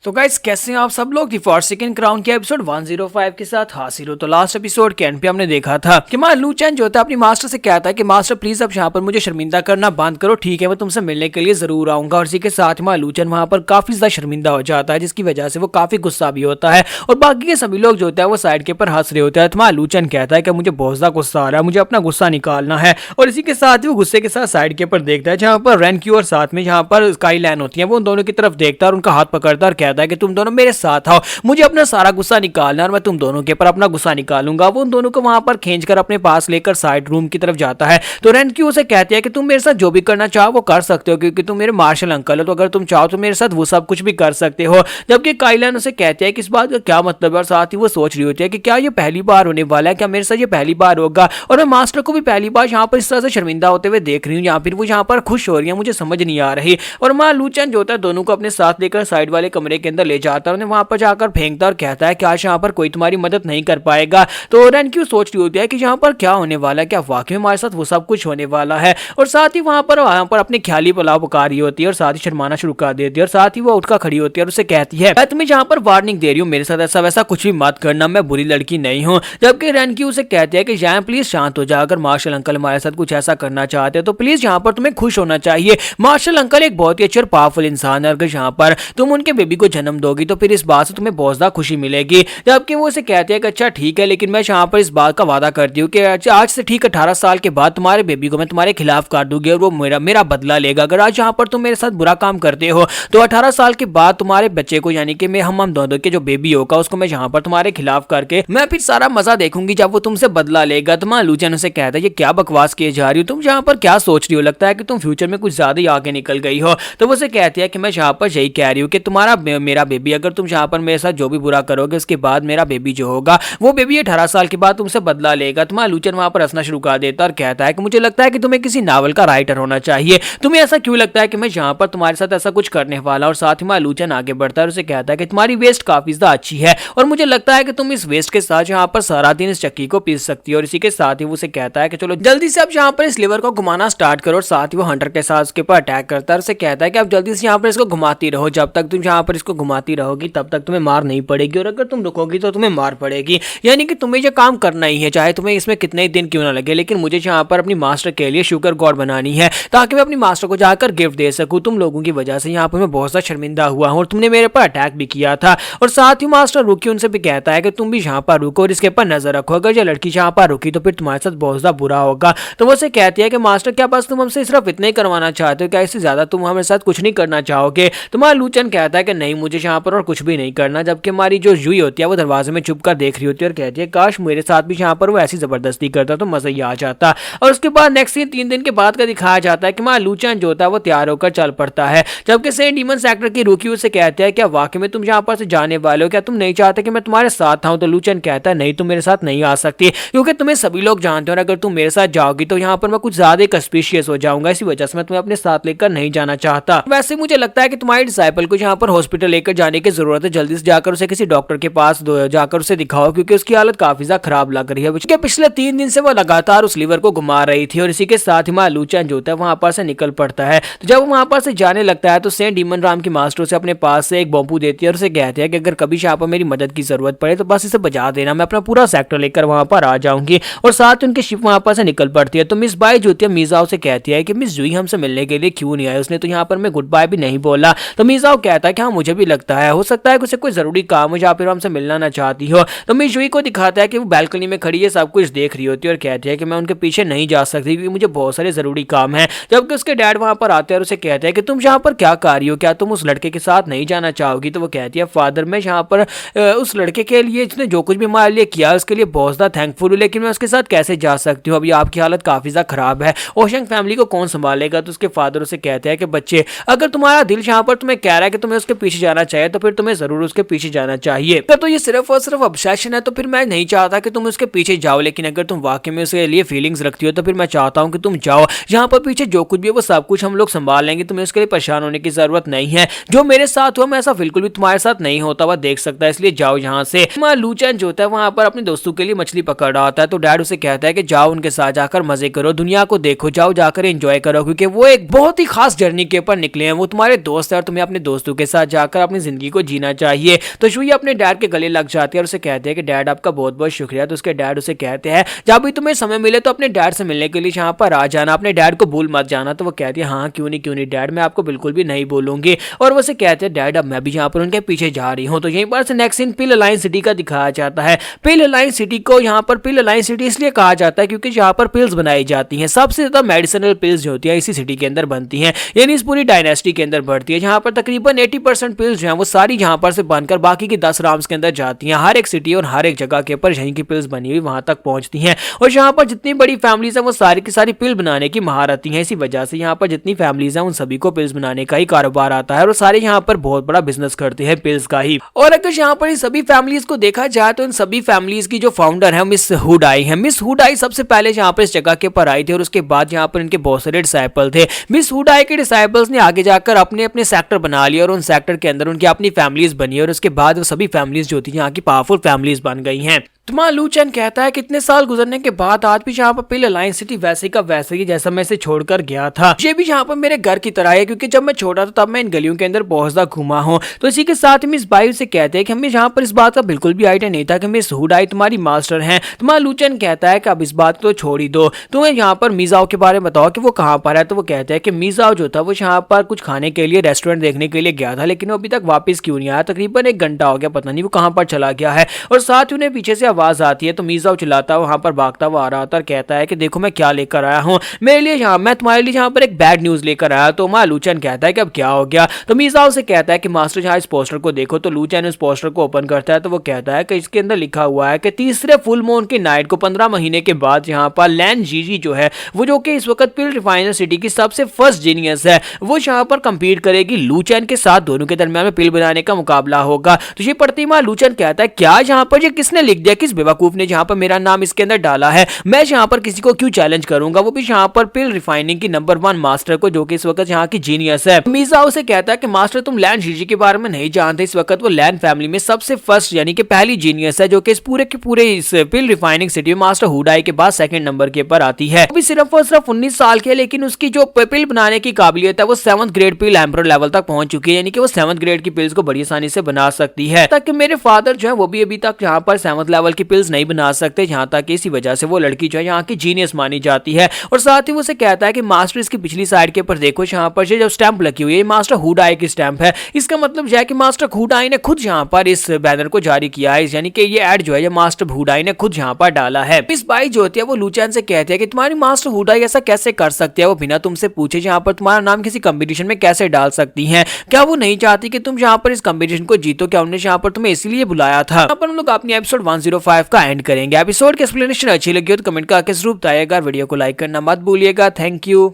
तो गाइस कैसे हैं आप सब लोग। दी फॉरसेकन क्राउन के एपिसोड 105 के साथ हाजिर हो। तो लास्ट एपिसोड के एंड पे हमने देखा था कि लू चैन जो होता है अपनी मास्टर से कहता है कि मास्टर प्लीज अब यहाँ पर मुझे शर्मिंदा करना बंद करो, ठीक है मैं तुमसे मिलने के लिए जरूर आऊंगा। और इसी के साथ लू चैन वहाँ पर काफी ज्यादा शर्मिंदा हो जाता है, जिसकी वजह से वो काफी गुस्सा भी होता है और बाकी के सभी लोग जो होता है वो साइड के ऊपर हंस रहे होते हैं। तो लू चैन कहता है कि मुझे बहुत ज्यादा गुस्सा आ रहा है, मुझे अपना गुस्सा निकालना है। और इसी के साथ ही वो गुस्से के साथ साइड के ऊपर देखता है जहाँ पर रेनक्यू और साथ में जहाँ पर स्काई लैन होती है, वो उन दोनों की तरफ देखता है और उनका हाथ पकड़ता है और कहता है कि तुम दोनों मेरे साथ आओ, मुझे अपना सारा गुस्सा निकालना और मैं तुम दोनों के ऊपर अपना गुस्सा निकालूंगा। वो उन दोनों को वहां पर खींचकर अपने पास लेकर साइड रूम की तरफ जाता है। तो रेनक्यू उसे कहती है कि तुम मेरे साथ जो भी करना चाहो वो कर सकते हो, क्योंकि तुम मेरे मार्शल अंकल हो, तो अगर तुम चाहो तो मेरे साथ वो सब कुछ भी कर सकते हो। जबकि काइलन उसे कहते हैं कि इस बात का क्या मतलब है, और साथ ही वो सोच रही होती है कि क्या ये पहली बार होने वाला है, क्या मेरे साथ ये पहली बार होगा और मैं मास्टर को भी पहली बार यहाँ पर इस तरह से शर्मिंदा होते हुए देख रही हूँ, या फिर वो यहाँ पर खुश हो रही है, मुझे समझ नहीं आ रही। और लू चैन जो होता है दोनों को अपने साथ लेकर साइड वाले कमरे के अंदर ले जाता है, उन्हें वहां पर जाकर फेंकता और कहता है कि आज यहाँ पर कोई तुम्हारी मदद नहीं कर पाएगा। तो रेनक्यू सोच रही होती है कि यहाँ पर क्या होने वाला है, क्या वाकई में हमारे साथ वो सब कुछ होने वाला है। और साथ ही वहां पर अपने ख्याली पुलाव पका रही होती है और साथ ही शर्माना शुरू कर देती है और साथ ही वो उठकर खड़ी होती है और उसे कहती है मैं तुम्हें यहाँ पर वार्निंग दे रही हूँ, मेरे साथ ऐसा वैसा कुछ भी मत करना, मैं बुरी लड़की नहीं हूँ। जबकि रेनक्यू उसे कहती है कि जैन प्लीज शांत हो जा, अगर मार्शल अंकल हमारे साथ कुछ ऐसा करना चाहते हैं तो प्लीज यहाँ पर तुम्हें खुश होना चाहिए। मार्शल अंकल एक बहुत ही अच्छे और पावरफुल इंसान है, अगर यहाँ पर तुम उनके बेबी को जन्म दोगी तो फिर इस बात से तुम्हें बहुत ज्यादा खुशी मिलेगी। जबकि वो उसे कहते हैं कि अच्छा ठीक है, लेकिन मैं यहाँ पर इस बात का वादा करती हूँ कि आज से ठीक 18 साल के बाद तुम्हारे बेबी को मैं तुम्हारे खिलाफ कर दूंगी और वो मेरा बदला लेगा। अगर आज यहाँ पर तुम मेरे साथ बुरा काम करते हो तो 18 साल के बाद तुम्हारे बच्चे को, यानी कि हम दोनों के जो बेबी होगा उसको मैं यहाँ पर तुम्हारे खिलाफ करके मैं फिर सारा मजा देखूंगी जब वो तुमसे बदला लेगा। तो लू चैन उसे कहता है ये क्या बकवास किए जा रही हो, तुम यहाँ पर क्या सोच रही हो, लगता है कि तुम फ्यूचर में कुछ ज्यादा ही आगे निकल गई हो। तो वो उसे कहती है कि मैं यहाँ पर यही कह रही हूँ कि तुम्हारा मेरा बेबी, अगर तुम यहाँ पर मेरे साथ जो भी बुरा करोगे उसके बाद मेरा बेबी जो होगा वो बेबी 18 साल के बाद तुमसे बदला लेगा। तो लू चैन वहां पर हंसना शुरू कर देता और कहता है कि मुझे लगता है कि तुम्हें किसी नावल का राइटर होना चाहिए, तुम्हें ऐसा क्यों लगता है कि मैं यहाँ पर तुम्हारे साथ ऐसा कुछ करने वाला। और साथ ही लू चैन आगे बढ़ता है और उसे कहता है कि तुम्हारी वेस्ट काफी ज्यादा अच्छी है और मुझे लगता है कि तुम इस वेस्ट के साथ यहाँ पर सारा दिन इस चक्की को पीस सकती हो। और इसी के साथ ही वो उसे कहता है कि चलो जल्दी से अब यहाँ पर इस लिवर को घुमाना स्टार्ट करो। और साथ ही वो हंटर के साथ उसके ऊपर अटैक करता है और उसे कहता है कि अब जल्दी से यहाँ पर इसको घुमाती रहो, जब तक तुम यहाँ पर इसको घुमाती रहोगी तब तक तुम्हें मार नहीं पड़ेगी, और अगर तुम रुकोगी तो तुम्हें मार पड़ेगी। यानी कि तुम्हें ये काम करना ही है, चाहे तुम्हें इसमें कितने दिन क्यों ना लगे, लेकिन मुझे यहाँ पर अपनी मास्टर के लिए शुगर गॉड बनानी है ताकि मैं अपनी मास्टर को जाकर गिफ्ट दे सकूं। तुम लोगों की वजह से यहाँ पर मैं बहुत ज्यादा शर्मिंदा हुआ हूँ और तुमने मेरे पर अटैक भी किया था। और साथ ही मास्टर रुकी उनसे भी कहता है कि तुम भी यहाँ पर रुको और इसके ऊपर नजर रखो, अगर ये लड़की यहाँ पर रुकी तो फिर तुम्हारे साथ बहुत ज्यादा बुरा होगा। तो वो उसे कहती है कि मास्टर क्या बस तुम हमसे सिर्फ इतना ही करवाना चाहते हो, क्या इससे ज्यादा तुम हमारे साथ कुछ नहीं करना चाहोगे। तो लू चैन कहता है कि नहीं मुझे यहाँ पर और कुछ भी नहीं करना। जबकि हमारी जो जुई होती है वो दरवाजे में चुप कर देख रही होती है और कहती है काश मेरे साथ भी यहाँ पर वो ऐसी जबरदस्ती करता तो मजा ही आ जाता। और उसके बाद नेक्स्ट 3 दिन के बाद का दिखाया जाता है कि लू चैन जो होता है वो तैयार होकर चल पड़ता है। जबकि सेंट डीमन सेक्टर की रुकी उसे कहते हैं क्या वाकई में तुम यहाँ पर से जाने वाले हो, क्या तुम नहीं चाहते कि मैं तुम्हारे साथ आऊं। तो लू चैन कहता है नहीं तुम मेरे साथ नहीं आ सकती, क्योंकि तुम्हें सभी लोग जानते हो, अगर तुम मेरे साथ जाओगी तो यहाँ पर मैं कुछ ज्यादा सस्पिशियस हो जाऊंगा, इसी वजह से मैं तुम्हें अपने साथ लेकर नहीं जाना चाहता। वैसे मुझे लगता है कि तुम्हारे डिसाइपल को यहाँ पर हॉस्पिटल लेकर जाने की जरूरत है, जल्दी से जाकर उसे किसी डॉक्टर के पास जाकर उसे दिखाओ, क्योंकि उसकी हालत काफी ज्यादा खराब लग रही है। पिछले 3 दिन से वो लगातार उस लीवर को घुमा रही थी। और इसी के साथ ही लू चैन जो होता है वहां पर से निकल पड़ता है। तो जब वो वहां पर से जाने लगता है तो सेंट डीमन राम की मास्टर से अपने पास से एक बॉम्बू देती है और उसे कहती है कि अगर कभी यहाँ पर मेरी मदद की जरूरत पड़े तो बस इसे बजा देना, मैं अपना पूरा सेक्टर लेकर वहां पर आ जाऊंगी। और साथ ही उनकी शिप वहां पर से निकल पड़ती है। तो मिस बाई जो होती है मीजाओ से कहती है कि मिस जुई हमसे मिलने के लिए क्यों नहीं आई, उसने तो यहाँ पर मैं गुड बाय भी नहीं बोला। तो मीजाओ कहता है कि हाँ मुझे भी लगता है, हो सकता है उसे कोई जरूरी काम हो या फिर हमसे मिलना ना चाहती हो। तो मिस जुई को दिखाता है कि वो बैल्कनी में खड़ी है, सब कुछ देख रही होती है और कहती है कि मैं उनके पीछे नहीं जा सकती क्योंकि मुझे बहुत सारे जरूरी काम है। जबकि उसके डैड वहां पर आते हैं और उसे कहते हैं कि तुम यहाँ पर क्या कर रही हो, क्या तुम उस लड़के के साथ नहीं जाना चाहोगी। तो वो कहती है फादर मैं यहाँ पर उस लड़के के लिए जिसने जो कुछ भी हमारे लिए किया उसके लिए बहुत ज्यादा थैंकफुल हूँ, लेकिन मैं उसके साथ कैसे जा सकती हूँ, अभी आपकी हालत काफी ज्यादा खराब है, ओशंग फैमिली को कौन संभालेगा। तो उसके फादर उसे कहते हैं कि बच्चे अगर तुम्हारा दिल यहाँ पर तुम्हें कह रहा है कि तुम्हें उसके पीछे जाना चाहिए तो फिर तुम्हें जरूर उसके पीछे जाना चाहिए। तो ये सिर्फ और सिर्फ ऑब्सेशन है तो फिर मैं नहीं चाहता कि तुम उसके पीछे जाओ, लेकिन अगर तुम वाकई में उसके लिए फीलिंग्स रखती हो तो फिर मैं चाहता हूँ कि तुम जाओ, यहाँ पर पीछे जो कुछ भी है वो सब कुछ हम लोग संभाल लेंगे, तुम्हें उसके लिए परेशान होने की जरूरत नहीं है। जो मेरे साथ हुआ मैं ऐसा बिल्कुल भी तुम्हारे साथ नहीं होता हुआ देख सकता है, इसलिए जाओ यहाँ से। लू चैन जो होता है वहां पर अपने दोस्तों के लिए मछली पकड़ रहा होता है। तो डैड उसे कहता है कि जाओ उनके साथ जाकर मजे करो, दुनिया को देखो, जाओ जाकर एंजॉय करो, क्योंकि वो एक बहुत ही खास जर्नी के ऊपर निकले हैं, वो तुम्हारे दोस्त है और तुम्हें अपने दोस्तों के साथ जाकर अपनी जिंदगी को जीना चाहिए। तो शुई अपने डैड के गले लग जाती है और उसे कहते हैं कि डैड आपका बहुत बहुत शुक्रिया। तो उसके डैड उसे कहते हैं जब भी तुम्हें समय मिले तो अपने डैड से मिलने के लिए यहाँ पर आ जाना, अपने डैड को भूल मत जाना। तो वो कहती है हाँ क्यों नहीं डैड, मैं आपको बिल्कुल भी नहीं बोलूंगी। और वो उसे कहते हैं डैड अब मैं भी यहाँ पर उनके पीछे जा रही हूँ। तो यहीं पर से नेक्स्ट सीन पिल अलाइन सिटी का दिखाया जाता है। पिल अलाइन सिटी को यहाँ पर पिल अलाइन सिटी इसलिए कहा जाता है क्योंकि यहाँ पर पिल्स बनाई जाती हैं। सबसे ज्यादा मेडिसिनल पिल्स जो होती है इसी सिटी के अंदर बनती हैं, यानी इस पूरी डायनेस्टी के अंदर बढ़ती है। जहाँ पर तकरीबन 80% पिल्स जो है वो सारी यहाँ पर से बनकर बाकी की 10 राम्स के अंदर जाती हैं। हर एक सिटी और हर एक जगह के ऊपर यहीं की पिल्स बनी हुई वहां तक पहुंचती हैं। और यहाँ पर जितनी बड़ी फैमिलीज है वो सारी की सारी पिल बनाने की महारती हैं। इसी वजह से यहाँ पर जितनी फैमिलीज हैं उन सभी को पिल्स बनाने का ही कारोबार आता है और सारे यहाँ पर बहुत बड़ा बिजनेस करते हैं पिल्स का ही। और अगर यहाँ पर इन सभी फैमिलीज को देखा जाए तो इन सभी फैमिलीज की जो फाउंडर है मिस हुडाई है। मिस हुडाई सबसे पहले यहाँ पर इस जगह के ऊपर आई थी और उसके बाद यहाँ पर इनके बहुत सारे डिसाइपल थे। मिस हुडाई के डिसाइपल्स ने आगे जाकर अपने अपने सेक्टर बना लिए और उन सेक्टर के अंदर उनकी अपनी फैमिलीज बनी और उसके बाद वो सभी फैमिलीज जो थी यहाँ की पावरफुल फैमिलीज बन गई हैं। तुम्हारा लू चैन कहता है कितने साल गुजरने के बाद आज भी यहाँ पर पिल अलाइन सिटी वैसे का वैसे ही जैसा मैं इसे छोड़कर गया था। ये भी यहाँ पर मेरे घर की तरह है क्योंकि जब मैं छोटा था तब मैं इन गलियों के अंदर बहुत ज्यादा घुमा हूँ। तो इसी के साथ मिस बाई से कहते हैं कि हमें यहाँ पर इस बात का बिल्कुल भी आइडिया नहीं था कि मिस हुडाई तुम्हारी मास्टर है। तुम्हारा लू चैन कहता है कि अब इस बात को छोड़ ही दो, तुम्हें यहाँ पर मीजाओ के बारे में बताओ कि वो कहाँ पर है। तो वो कहते हैं कि मीजाओ जो था वो यहाँ पर कुछ खाने के लिए रेस्टोरेंट देखने के लिए गया था, लेकिन वो अभी तक वापस क्यों नहीं आया। तकरीबन 1 घंटा हो गया, पता नहीं वो कहाँ पर चला गया है। और साथ ही उन्हें पीछे से आवाज आती है तो मीजाओ चिल्लाता वहां पर भागता हुआ आ रहा था और कहता है कि देखो मैं क्या लेकर आया हूँ, मेरे लिए यहाँ मैं तुम्हारे लिए यहाँ पर एक बैड न्यूज लेकर आया। तो माँ लूचैन कहता है कि अब क्या हो गया। तो मीजाओ से कहता है कि मास्टर यहाँ इस पोस्टर को देखो। तो लूचैन उस पोस्टर को ओपन करता है तो वो कहता है कि इसके अंदर लिखा हुआ है कि तीसरे फुल मून की नाइट को 15 महीने के बाद यहाँ पर लैन जीजी जो है वो जो कि इस वक्त पिल रिफाइनर सिटी की सबसे फर्स्ट जीनियस है वो यहाँ पर कंपीट करेगी लूचैन के साथ। दोनों के दरमियान में पिल बनाने का मुकाबला होगा। तो ये पढ़ती माँ लूचैन कहता है क्या यहाँ पर ये किसने लिख दिया, किस बेवकूफ ने यहाँ पर मेरा नाम इसके अंदर डाला है, मैं यहाँ पर किसी को क्यों चैलेंज करूंगा, वो भी यहाँ पर पिल रिफाइनिंग की नंबर 1 मास्टर को जो कि इस वक्त यहाँ की जीनियस है। मीजाओ से कहता है कि मास्टर तुम लैन जीजी के बारे में नहीं जानते, इस वक्त वो लैन फैमिली में सबसे फर्स्ट यानी कि पहली जीनियस है जो कि इस पूरे के पूरे इस पिल रिफाइनिंग सिटी में मास्टर हुडाई के बाद सेकंड नंबर के ऊपर आती है। अभी सिर्फ और सिर्फ 19 साल के, लेकिन उसकी जो पिल बनाने की काबिलियत है वो 7th ग्रेड पिल एम्परर लेवल तक पहुंच चुकी है, यानी कि वो 7th ग्रेड की पिल्स को बड़ी आसानी से बना सकती है। ताकि मेरे फादर जो है वो भी अभी तक यहाँ पर 7th लेवल की पिल्स नहीं बना सकते, यहाँ तक इसी वजह से वो लड़की जो है यहाँ की जीनियस मानी जाती है। और साथ ही वो उसे कहता है कि मास्टर इसकी पिछली साइड के ऊपर देखो, यहाँ पर जो स्टैंप लगी हुई है मास्टर हुडाई की स्टैंप है। इसका मतलब यह है कि मास्टर हुडाई ने खुद यहाँ पर इस बैनर को जारी किया है, यानी कि ये एड जो है मास्टर हुडाई ने खुद यहाँ पर डाला है। इस बाई जो होती है वो लूचैन से कहती है कि तुम्हारी मास्टर हुडाई ऐसा कैसे कर सकती है, वो बिना तुमसे पूछे यहाँ पर तुम्हारा नाम किसी कंपटीशन में कैसे डाल सकती है, क्या वो नहीं चाहती कि तुम यहाँ पर इस कंपटीशन को जीतो, क्या उन्होंने यहाँ पर तुम्हें इसीलिए बुलाया था। यहाँ पर हम लोग अपनी एपिसोड 105 का एंड करेंगे। एपिसोड की एक्सप्लेनेशन अच्छी लगी हो तो कमेंट करके जरूर बताइएगा, वीडियो को लाइक करना मत भूलिएगा। Thank you.